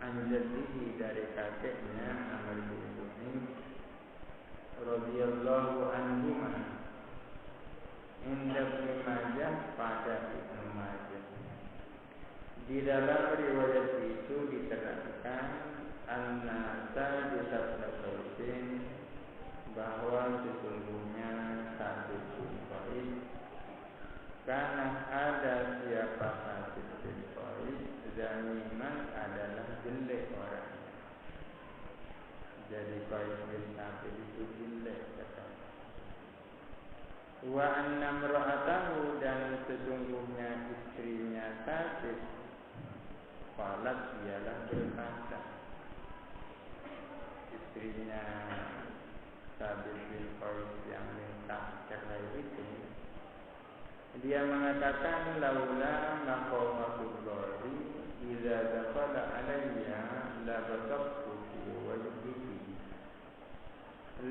anjadihi dari kakeknya Amr bin Suhaib radhiyallahu anhuma inda Ibnu Majah pada Ibnu Majah. Di dalam riwayat itu diterangkan anna Sabit bin Qais bahwa sesungguhnya Sabit bin Qais karena ada siapa Sabit bin Qais zaliman adalah jelek orangnya. Jadi Qais bin Sabit itu jelek katanya. Wa anna imra'atahu dan sesungguhnya istrinya Sabit qalat ialah berkata, istrinya Sabit bin Qais yang minta cerai itu, dia mengatakan laula maqamatullahi idza dakhala alayya la basaqtu fi wajhihi.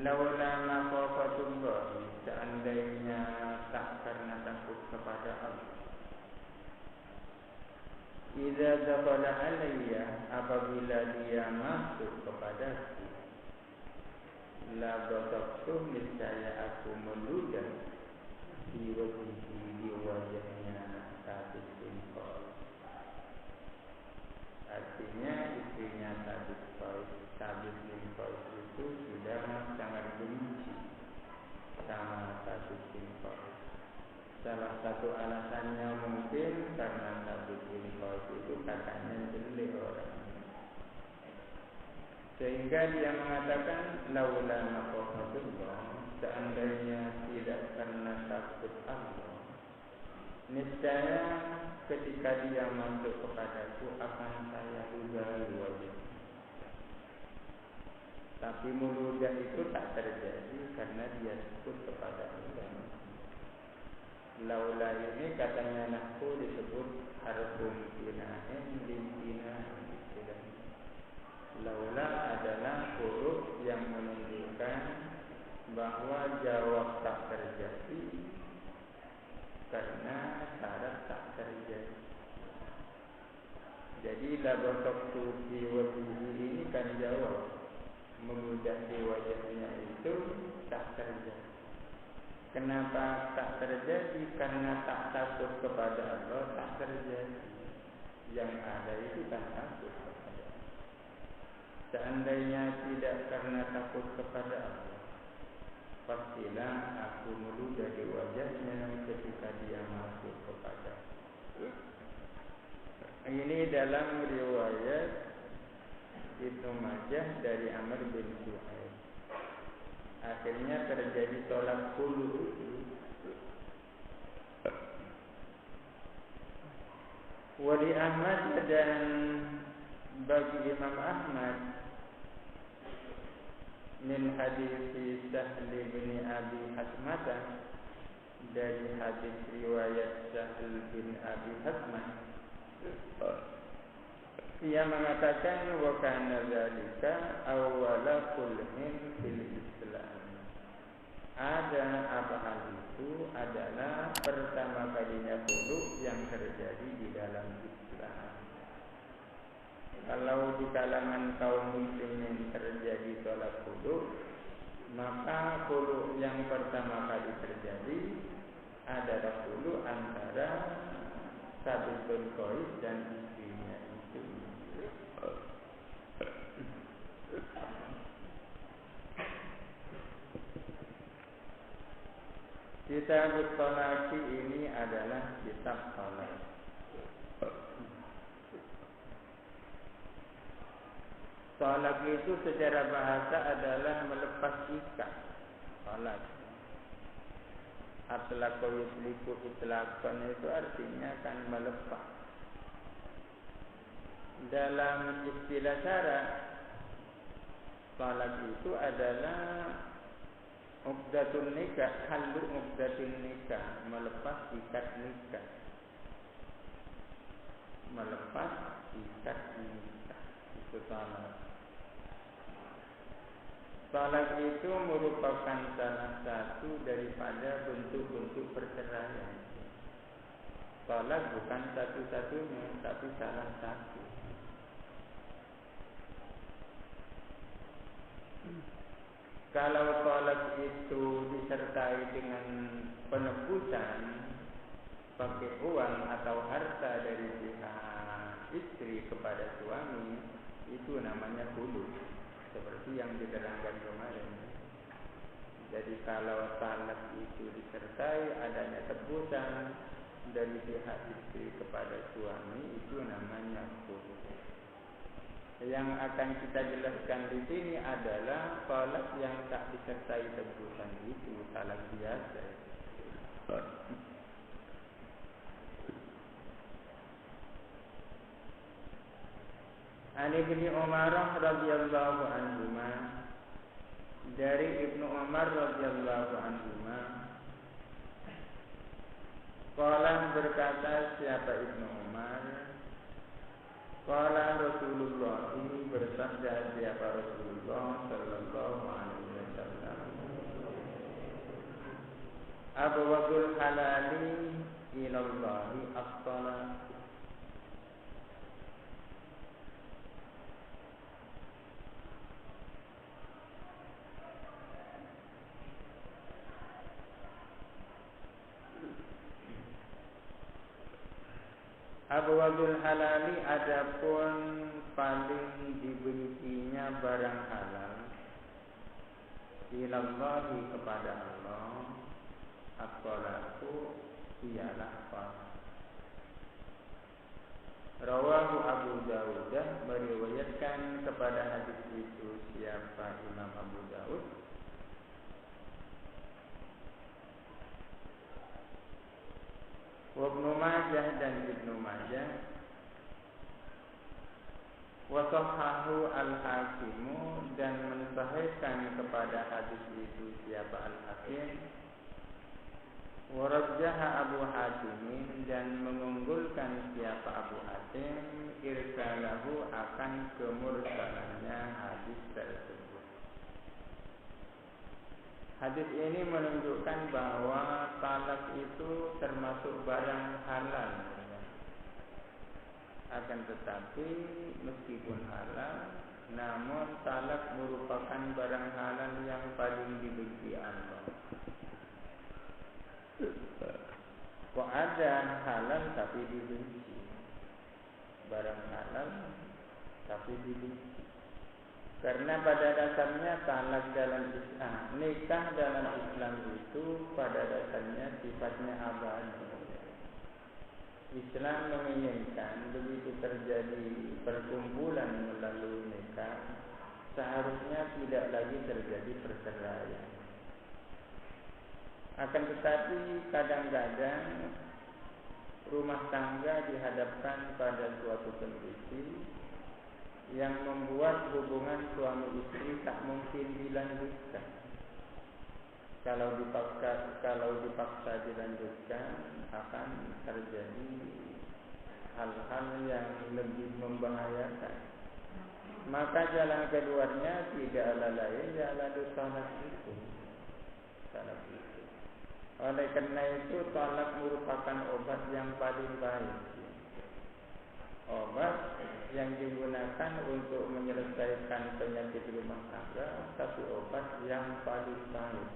Laula maqamatullahi, seandainya tak karena takut kepada Allah. Idza dakhala alayya, apabila dia masuk kepadaku, la basaqtu, niscaya aku meludah di wajahnya Sabit bin Qais. Artinya istrinya Sabit bin Qais itu sudah sangat benci sama Sabit bin Qais. Salah satu alasannya mungkin karena Sabit bin Qais itu katanya jelek orangnya, sehingga dia mengatakan laula maqamatullah, seandainya tidak karena takut Allah, niscaya ketika dia masuk kepadaku akan saya ludahi wajahnya. Tapi meludah itu tak terjadi karena dia takut kepada Allah. Laula ini katanya nahwu disebut harfun kina'in limtina'in. Laula adalah huruf yang menunjukkan bahwa jawab tak terjadi karena syarat tak terjadi. Jadi labasaqtu fi wajhihi ini kan jawab, meludah di wajahnya itu tak terjadi. Kenapa tak terjadi? Karena tak takut kepada Allah, tak terjadi. Yang ada itu kan takut kepada Allah. Seandainya tidak karena takut kepada Allah, pastilah aku meludah di wajahnya ketika dia masuk kepada. Ini dalam riwayat Ibnu Majah dari Amr bin Suhaib. Akhirnya terjadi tolak khulu. Wali Ahmad dan bagi Imam Ahmad min hadis Sahl bin Abi Hasmah, dari hadis riwayat Sahl bin Abi Hasmah, ia mengatakan wa kana dzalika awwala kulhin fil Islam. Ada apa hal itu adalah pertama kalinya khulu yang terjadi di dalam Islam. Kalau di kalangan kaum muslimin terjadi tolak khulu, maka khulu yang pertama kali terjadi adalah khulu antara Sabit bin Qais dan istrinya itu. Kitab Thalaq ini adalah kitab thalaq. Thalaq itu secara bahasa adalah melepas ikat. Thalaq. Atlaqa yutliqu itlaqan itu artinya kan melepas. Dalam istilah syarak, thalaq itu adalah uqdatun nikah, halu uqdatun nikah, melepas ikat nikah. Melepas ikat nikah. Itu thalaq. Thalaq itu merupakan salah satu daripada bentuk-bentuk perceraian. Thalaq bukan satu-satunya, tapi salah satu. kalau talak itu disertai dengan penebusan pakai uang atau harta dari pihak istri kepada suami, itu namanya khulu, seperti yang diterangkan kemarin. Jadi kalau talak itu disertai adanya tebusan dari pihak istri kepada suami, itu namanya khulu. Yang akan kita jelaskan di sini adalah talak yang tak disertai tebusan itu talak biasa. Ani bin Umar radhiyallahu anhuma, dari Ibnu Umar radhiyallahu anhuma, qala berkata siapa Ibnu Umar, qala Rasulullah, bersabda siapa Rasulullah sallallahu alaihi wasallam, abwaabul halali ilallahi as-salat. Abwaabul halali, adapun paling dibencinya barang halal, ilallahi kepada Allah, as-salatu ialah salat. Rawahu Abu Dawud, meriwayatkan kepada hadis itu siapa Imam Abu Dawud. Ibnu Majah dan Ibnu Majah, wa sahhahu al-Hakimu, dan mensahihkan kepada hadis itu siapa al-Hakim. Wa rajjaha Abu Hatim, dan mengunggulkan siapa Abu Hatim irsalahu, akan kemursalannya hadis tersebut. Hadis ini menunjukkan bahwa talak itu termasuk barang halal. Akan tetapi meskipun halal, namun talak merupakan barang halal yang paling dibenci Allah. Kok ada halal tapi dibenci? Barang halal tapi dibenci. Karena pada dasarnya talak dalam Islam, nikah dalam Islam itu pada dasarnya sifatnya abadi. Islam menginginkan begitu terjadi perkumpulan melalui nikah, seharusnya tidak lagi terjadi perceraian. Akan tetapi kadang-kadang rumah tangga dihadapkan pada suatu kondisi yang membuat hubungan suami istri tak mungkin dilanjutkan. Kalau dipaksa dilanjutkan, akan terjadi hal-hal yang lebih membahayakan. Maka jalan keluarnya tidaklah lain yaitu talak itu. Oleh karena itu talak merupakan obat yang paling baik. Obat yang digunakan untuk menyelesaikan penyakit rumah tangga, tapi obat yang paling baik.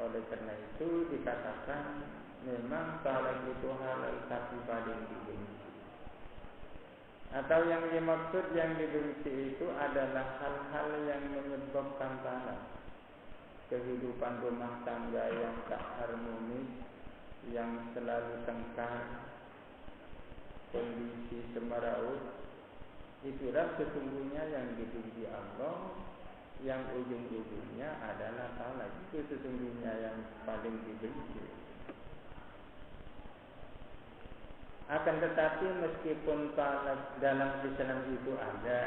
Oleh karena itu dikatakan memang talak itu halal tapi paling dibenci. Atau yang dimaksud yang dibenci itu adalah hal-hal yang menyebabkan talak. Kehidupan rumah tangga yang tak harmonis, yang selalu tengkar, kondisi semeraut, itulah sesungguhnya yang dibenci Allah, yang ujung-ujungnya adalah talak. Itu sesungguhnya yang paling dibenci. Akan tetapi meskipun talak dalam Islam itu ada,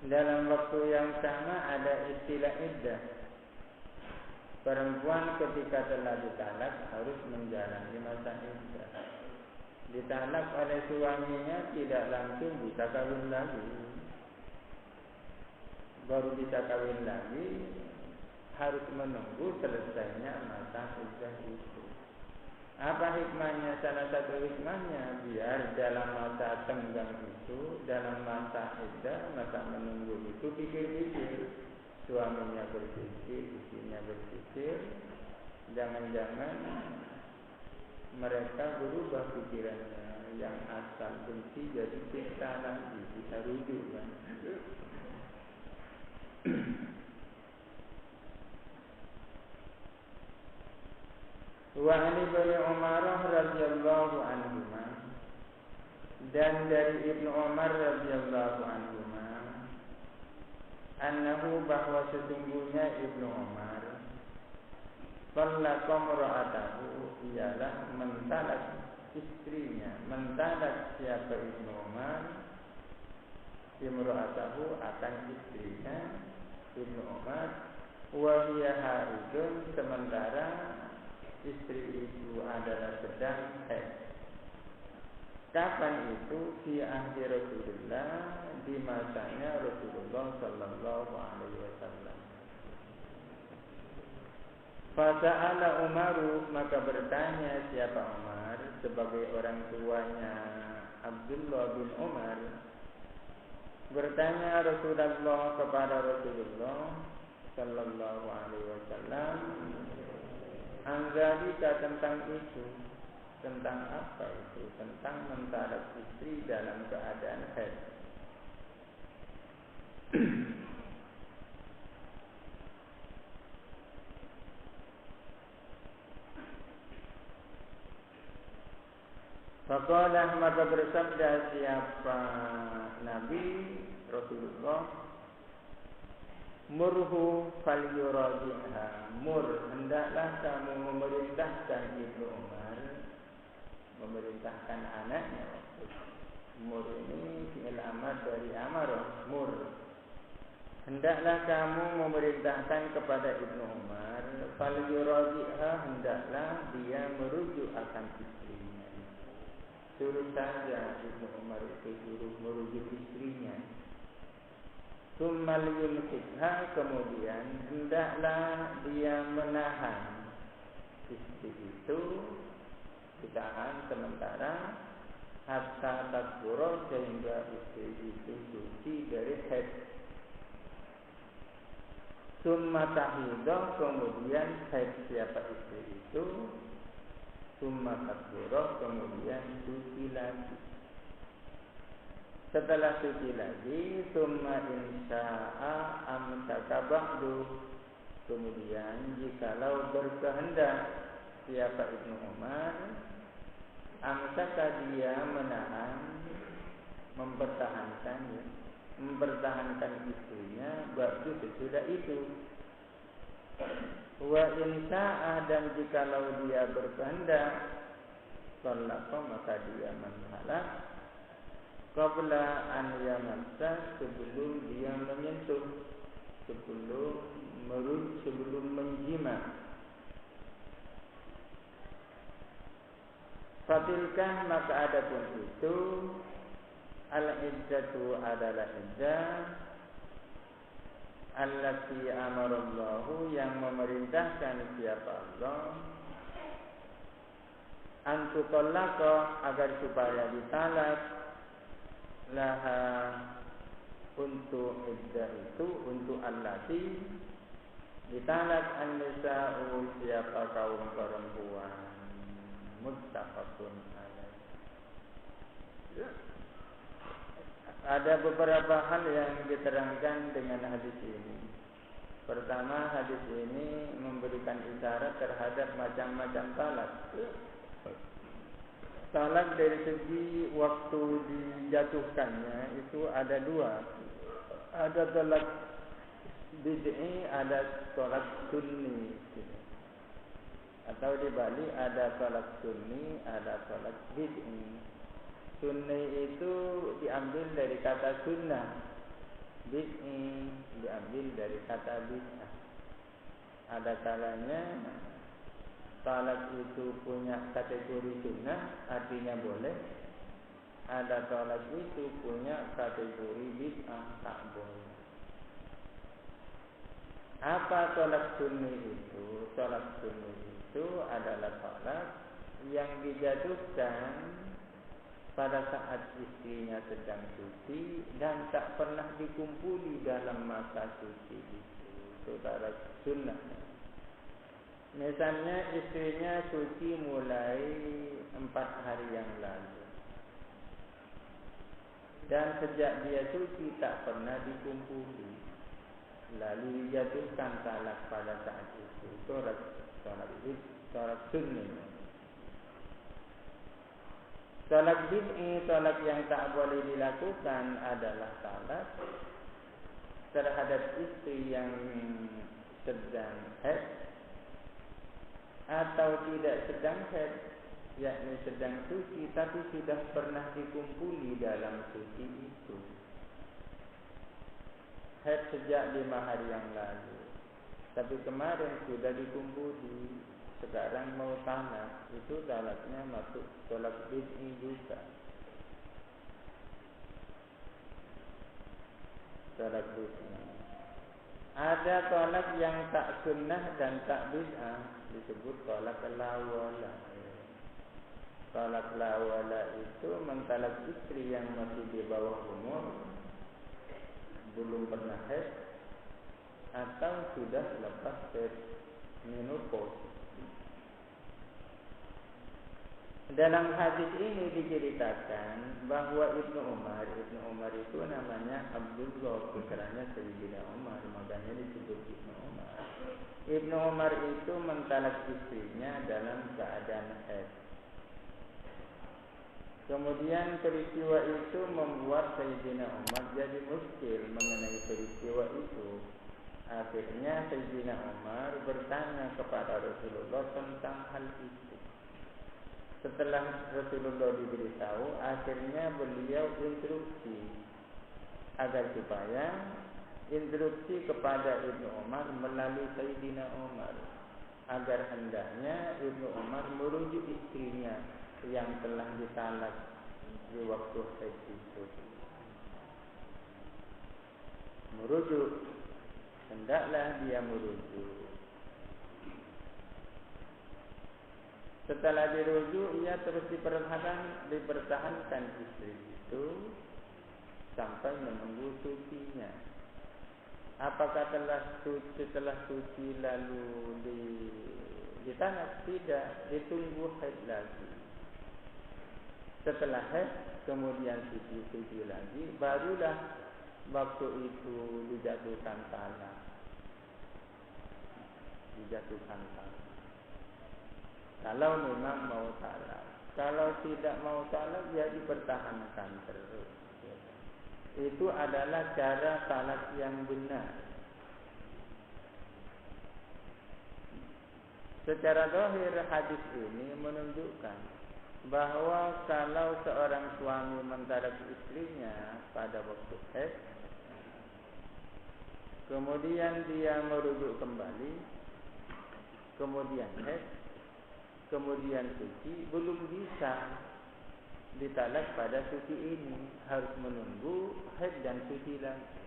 dalam waktu yang sama ada istilah iddah. Perempuan ketika telah ditalak harus menjalani masa iddah. Ditalak oleh suaminya tidak langsung bisa kawin lagi. Baru bisa kawin lagi, harus menunggu selesainya masa iddah itu. Apa hikmahnya? Salah satu hikmahnya biar dalam masa tenggang itu, dalam masa iddah, masa menunggu itu pikir-pikir suaminya berpikir, istrinya berpikir, jangan-jangan mereka berubah pikirannya, yang asal benci jadi cinta lagi, bisa rujuk kan. Wa ani bin Umar radhiyallahu anhuma, dan dari Ibnu Umar radhiyallahu anhuma, annahu bahwa sesungguhnya Ibnu Umar tallaqa imra'atahu, ialah mentalak istrinya. Mentalak siapa Ibnu Umar? Imra'atahu, akan istrinya Ibnu Umar, wa hiya haidun, sementara istri itu adalah sedang haid. Kapan itu? Fi ahdi Rasulullah, di masanya Rasulullah sallallahu alaihi wasallam. Fasa'ala Umaru, maka bertanya siapa Umar sebagai orang tuanya Abdullah bin Umar. Bertanya Rasulullah kepada Rasulullah sallallahu alaihi wasallam, anzalika, tentang itu. Tentang apa itu? Tentang mentalak istri dalam keadaan haid. Faqalah, maka bersabda siapa Nabi Rasulullah, murhu falyuraji'ha, mur, hendaklah kamu memerintahkan Ibnu Umar, memerintahkan anaknya. Mur ini fi'il amar dari amarah, mur. Hendaklah kamu memerintahkan kepada Ibnu Umar, falyuraji'ha, hendaklah dia merujuk akan istrinya. Suruh saja Ibnu Umar itu suruh merujuk istrinya. Tsummal yumsikha, kemudian hendaklah dia menahan istri itu, ditahan sementara, hatta takbura, sehingga istri itu suci dari haid. Tsumma tahidah, kemudian haid siapa istri itu, tsumma takbura, kemudian suci lagi. Setelah suci lagi, tsumma insya'a amsaka ba'du, kemudian jikalau berkehendak siapa Ibnu Umar, amsaka, dia menahan, mempertahankan istrinya, ba'du, sesudah itu. Wa insya'a, dan jikalau dia berkehendak, talaqa, maka dia mentalak, qabla an yamassa, sebelum dia menyentuh, sebelum menjima. Fatilkah, maka adapun itu, al-iddatu adalah iddah, allati amarallahu, yang memerintahkan siapa Allah, antutallaqa, agar supaya ditalak, laha, untuk iddah itu, untuk allati ditalak, an-nisa'u, siapa kaum perempuan. Muttafaqun alaih. Ada beberapa hal yang diterangkan dengan hadis ini. Pertama, hadis ini memberikan isyarat terhadap macam-macam talak. Talak dari segi waktu dijatuhkannya itu ada dua. Ada talak bid'i, ada talak sunni. Atau dibalik, ada talak sunni, ada talak bid'i. Sunni itu diambil dari kata sunnah, bid'i diambil dari kata bid'ah. Ada kalanya talak itu punya kategori sunnah, artinya boleh. Ada talak itu punya kategori bid'ah, tak boleh. Apa talak sunni itu? Talak sunni itu adalah talak yang dijatuhkan pada saat istrinya sedang suci dan tak pernah dikumpuli dalam masa suci itu. itu talak sunnah. Misalnya istrinya suci mulai 4 hari yang lalu, dan sejak dia suci tak pernah dikumpuli, lalu dijatuhkan talak pada saat itu talak sunnah. Talak bid'i, talak yang tak boleh dilakukan adalah talak terhadap istri yang sedang haid atau tidak sedang haid, yakni sedang suci tapi sudah pernah dikumpuli dalam suci itu. Haid sejak 5 hari yang lalu, tapi kemarin sudah dikumpuli, sekarang mau talak, itu talaknya masuk talak bid'i juga. Talak bid'i. Ada talak yang tak sunnah dan tak bid'ah, disebut talak lawala. Talak lawala itu mentalak istri yang masih di bawah umur, belum pernah haid atau sudah lepas menopause. Dalam hadis ini diceritakan bahwa Ibnu Umar itu namanya Abdullah, putranya Sayyidina Umar, makanya disebut Ibnu Umar. Ibnu Umar itu mentalak istrinya dalam keadaan haid. Kemudian peristiwa itu membuat Sayyidina Umar jadi muskil mengenai peristiwa itu. Akhirnya Sayyidina Umar bertanya kepada Rasulullah tentang hal itu. Setelah Rasulullah diberitahu, akhirnya beliau instruksi agar supaya instruksi kepada Ibnu Umar melalui Sayyidina Umar, agar hendaknya Ibnu Umar merujuk istrinya yang telah ditalak di waktu haid itu. Merujuk, hendaklah dia merujuk. Setelah dirujuk, ia terus dipertahankan istri itu sampai menunggu sucinya. Apakah setelah suci lalu ditalak? Tidak, ditunggu haid lagi. Setelah haid kemudian suci lagi, barulah waktu itu dijatuhkan talak. Kalau memang mau talak. Kalau tidak mau talak, ya dipertahankan terus. Itu adalah cara talak yang benar. Secara zahir hadis ini menunjukkan bahwa kalau seorang suami mentalak istrinya pada waktu haid, kemudian dia merujuk kembali, kemudian haid, kemudian suci, belum bisa ditalak pada suci ini, harus menunggu haid dan suci lagi.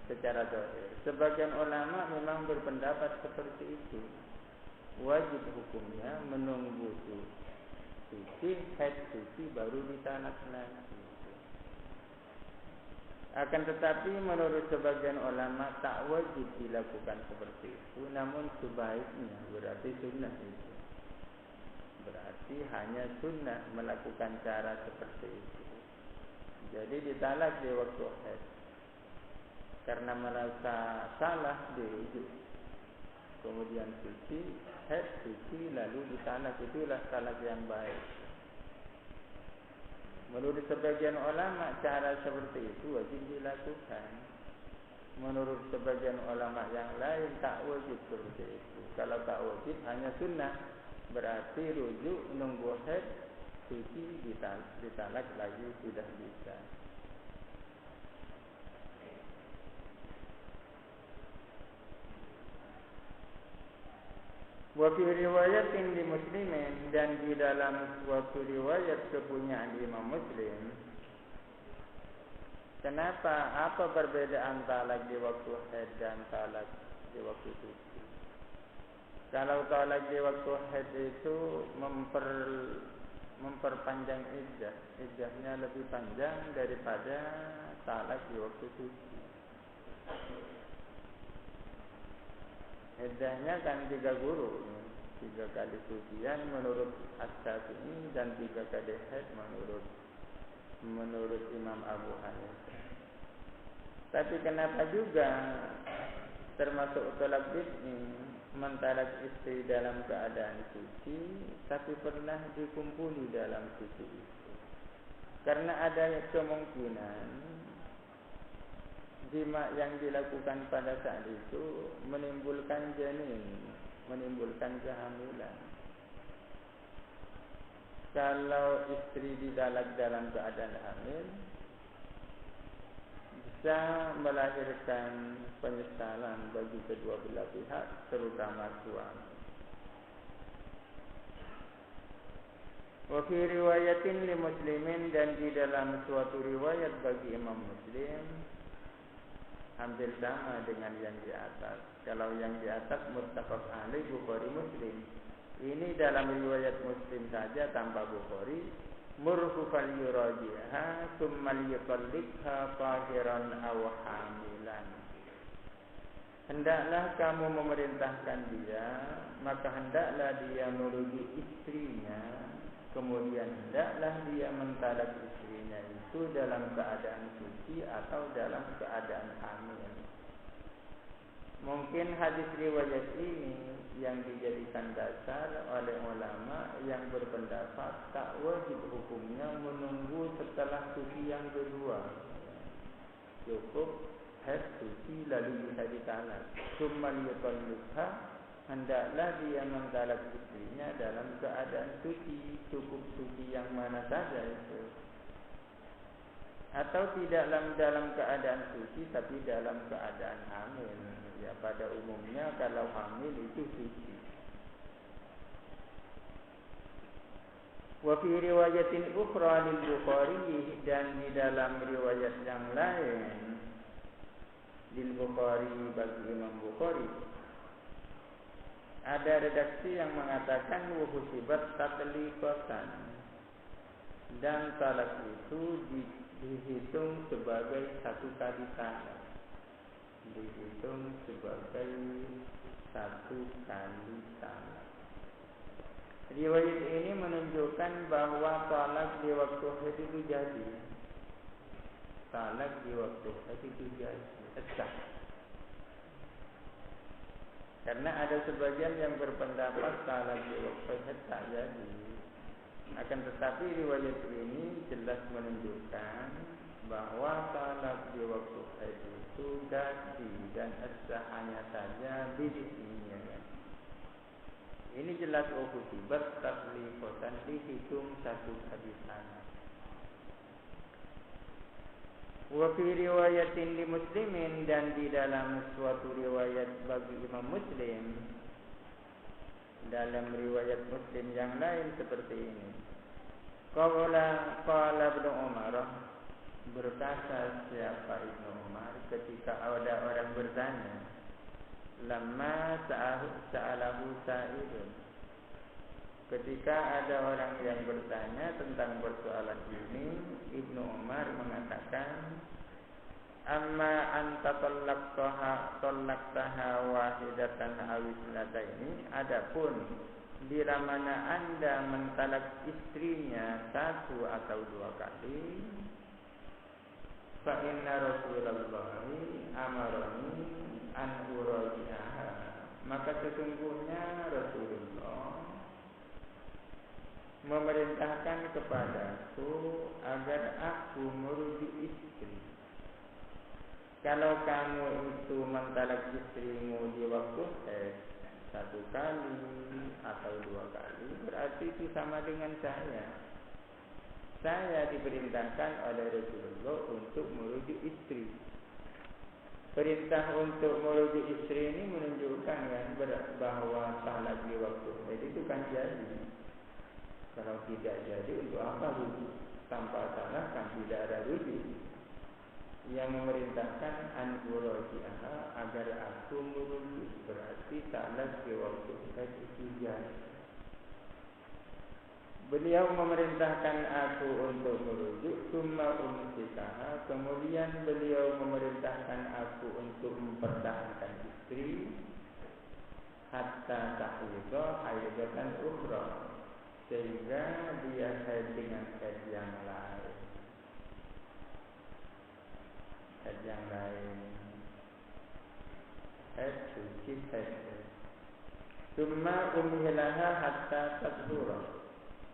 Secara zahir, sebagian ulama memang berpendapat seperti itu. Wajib hukumnya menunggu suci, haid suci baru ditalak lagi. Akan tetapi menurut sebagian ulama tak wajib dilakukan seperti itu, namun sebaiknya berarti sunnah itu. Berarti hanya sunnah melakukan cara seperti itu. Jadi ditalak di waktu haid, karena merasa salah dirujuk, kemudian suci, haid suci, lalu ditalak. Itulah talak yang baik. Menurut sebagian ulama cara seperti itu wajib dilakukan. Menurut sebagian ulama yang lain tak wajib seperti itu. Kalau tak wajib hanya sunnah, berarti rujuk nunggu haid suci ditalak lagi sudah bisa. Wa fi riwayatin di Muslimin, dan di dalam suatu riwayat kepunyaan Imam Muslim. Kenapa? Apa perbedaan talak di waktu haid dan talak di waktu suci? Kalau talak di waktu haid itu memperpanjang iddahnya lebih panjang daripada talak di waktu suci. Iddahnya kan 3 guru, 3 kali sucian menurut As-Syafi'i dan 3 kali haid menurut Imam Abu Hanifah. Tapi kenapa juga termasuk tolak bid'i mentalak istri dalam keadaan suci, tapi pernah dikumpuli dalam suci itu? Karena ada kemungkinan jima yang dilakukan pada saat itu menimbulkan janin, menimbulkan kehamilan. Kalau istri ditalak dalam keadaan hamil, bisa melahirkan penyesalan bagi kedua belah pihak, terutama suami. Wa fi riwayatin li Muslimin, dan di dalam suatu riwayat bagi Imam Muslim hampir sama dengan yang di atas. Kalau yang di atas muttafaq alaih Bukhari Muslim, ini dalam riwayat Muslim saja tanpa Bukhari. Murhu fal yurajiha thumma yutalliqha tahiran aw hamilan. Hendaklah kamu memerintahkan dia, maka hendaklah dia merujuk istrinya, kemudian hendaklah dia mentalak istrinya itu dalam keadaan suci atau dalam keadaan hamil. Mungkin hadis riwayat ini yang dijadikan dasar oleh ulama yang berpendapat tak wajib hukumnya menunggu setelah suci yang kedua. Cukup haid suci lalu bisa ditalak. Tsumma yutalliqha, hendaklah dia mentalak istrinya dalam keadaan suci, cukup suci yang mana saja itu. Atau tidak dalam keadaan suci tapi dalam keadaan hamil. Ya, pada umumnya kalau hamil itu suci. Wa fi riwayatin ukhra lil Bukhari, dan di dalam riwayat yang lain lil Bukhari bagi Imam Bukhari ada redaksi yang mengatakan wa husibat tatliqatan, dan talak itu dihitung sebagai 1 kali talak. Dihitung sebagai 1 kali talak. Riwayat ini menunjukkan bahwa talak di waktu haid itu jadi. Talak di waktu haid itu jadi sah. Karena ada sebagian yang berpendapat talak di waktu haid tak jadi. Akan tetapi riwayat ini jelas menunjukkan bahwa talak di waktu haid itu jadi dan sah, hanya saja bid'inya. Ini jelas ukhtibat tatliqatan, dihitung 1 kali talak. Wa fi riwayatin li Muslimin, dan di dalam suatu riwayat bagi Imam Muslim, dalam riwayat Muslim yang lain seperti ini. Qala Ibnu Umar, berkata siapa Ibnu Umar ketika ada orang bertanya, lamma sa'alahu sa'ilun, ketika ada orang yang bertanya tentang persoalan ini, Ibnu Umar mengatakan, amma anta tallaqtaha wahidatan aw ithnataini, adapun bila mana Anda mentalak istrinya 1 atau 2 kali, fa inna Rasulullahi amarani an uraji'aha, maka sesungguhnya Rasulullah memerintahkan kepadaku agar aku merujuk istri. Kalau kamu itu mentalak istrimu di waktu haid 1 kali atau 2 kali, berarti itu sama dengan saya. Saya diperintahkan oleh Rasulullah untuk merujuk istri. Perintah untuk merujuk istri ini menunjukkan kan bahwa talak di waktu haid itu kan jadi. Kalau tidak jadi, untuk apa rujuk? Tanpa talak kan tidak ada rujuk. Yang memerintahkan an uraji'aha, agar aku merujuk, berarti talak di waktu haid itu jadi. Beliau memerintahkan aku untuk merujuk, summa umsikaha, kemudian beliau memerintahkan aku untuk mempertahankan istri, hatta tahidha haidatan ukhra, sehingga dia haid dengan haid yang lain. Haid yang lain, haid suci, haid. Summa umhilaha hatta tadhura.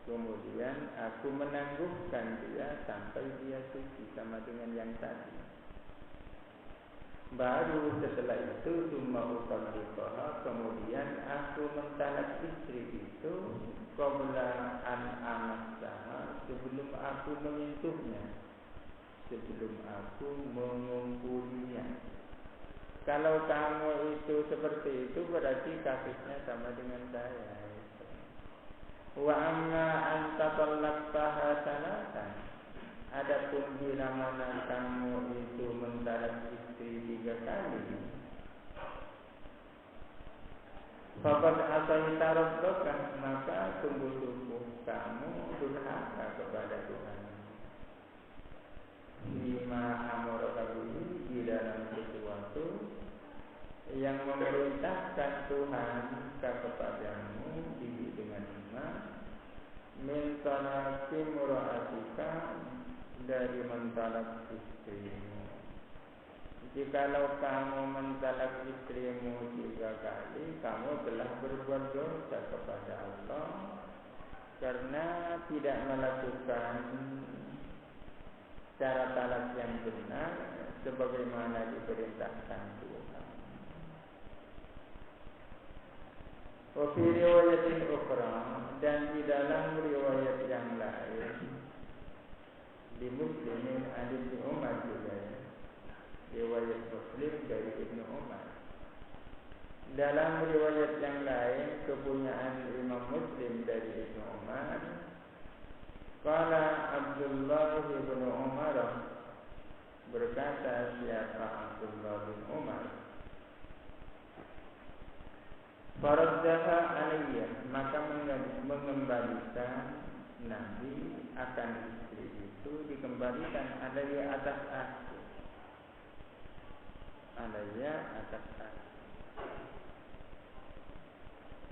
Kemudian aku menangguhkan dia sampai dia suci, sama dengan yang tadi. Baru setelah itu summa utalliqaha, kemudian aku mentalak istri itu qabla an amassaha, sebelum aku menyentuhnya, sebelum aku mengumpulinya. Kalau kamu itu seperti itu, berarti kasusnya sama dengan saya. Wa amma anta talaqtaha salatan, adapun bila mana kamu itu mentalak istri 3 kali, faqad asaita rabbaka, maka sungguh-sungguh kamu durhaka kepada Tuhan. Lima amara bihi, di dalam sesuatu yang memerintahkan Tuhan kepadamu bihi dengan min talaqi mura'atika, dari mentalak istrimu. Jikalau kamu mentalak istrimu 3 kali, kamu telah berbuat dosa kepada Allah karena tidak melakukan cara talak yang benar sebagaimana diperintahkan Tuhan. Wa fi riwayatin ukhra, dan di dalam riwayat yang lain di Muslimin an Ibnu Umar juga ya, riwayat Muslim dari Ibnu Umar. Dalam riwayat yang lain kepunyaan Imam Muslim dari Ibnu Umar, qala Abdullah bin Umar, berkata siapa Abdullah bin Umar, faraddaha alayya, maka mengembalikan Nabi akan istri itu, dikembalikan alayya atas aku, alayya atas aku.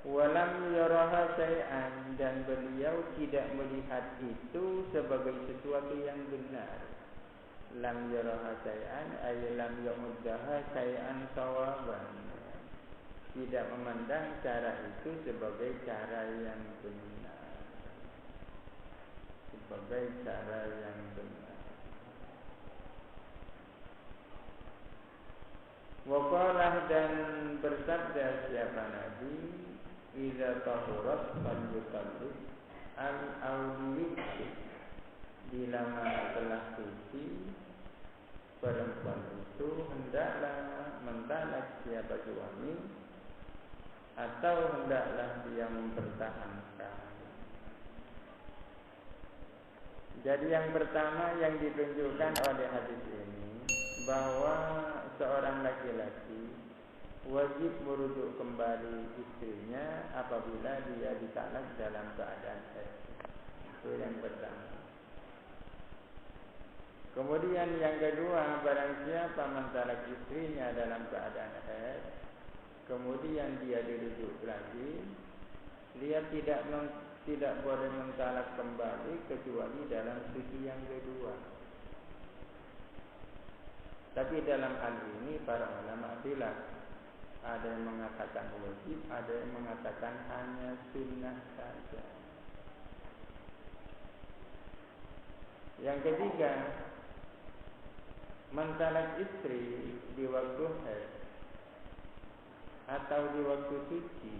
Walam yaraha syai'an, dan beliau tidak melihat itu sebagai sesuatu yang benar. Lam yaraha syai'an ay lam yamuddaha syai'an sawaban, tidak memandang cara itu sebagai cara yang benar, sebagai cara yang benar. Waqalah, dan bersabda siapa Nabi, idza tahurat falyutalliq al-awliyyi, bila mana telah suci perempuan itu hendaklah mentalak siapa suami, atau hendaklah dia mempertahankan. Jadi yang pertama yang ditunjukkan oleh hadis ini, bahwa seorang laki-laki wajib merujuk kembali istrinya apabila dia ditalak dalam keadaan haid. Itu yang pertama. Kemudian yang kedua, barang siapa mentalak istrinya dalam keadaan haid, kemudian dia dirujuk lagi, dia tidak boleh mentalak kembali kecuali dalam suci yang kedua. Tapi dalam hal ini para ulama khilaf, ada yang mengatakan wajib, ada yang mengatakan hanya sunnah saja. Yang ketiga, mentalak istri di waktu haid atau di waktu suci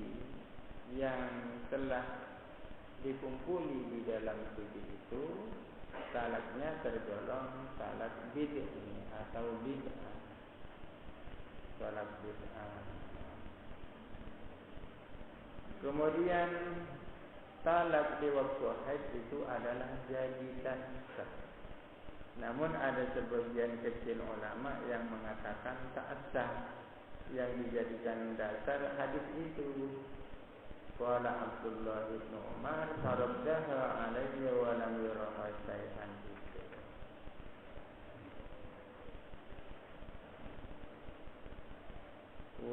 yang telah dikumpuli di dalam suci itu, talaknya tergolong talak bid'ah atau bid'ah, talak bid'ah. Kemudian talak di waktu haid itu adalah jadidan sah. Namun ada sebagian kecil ulama yang mengatakan tak sah, yang dijadikan dasar hadis itu. Qala Abdullah bin Umar faraddaha alayya wa lam yaraha syai'an.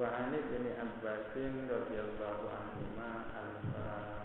Wa 'an Ibnu Abbasin radhiyallahu anhuma al-Fatihah.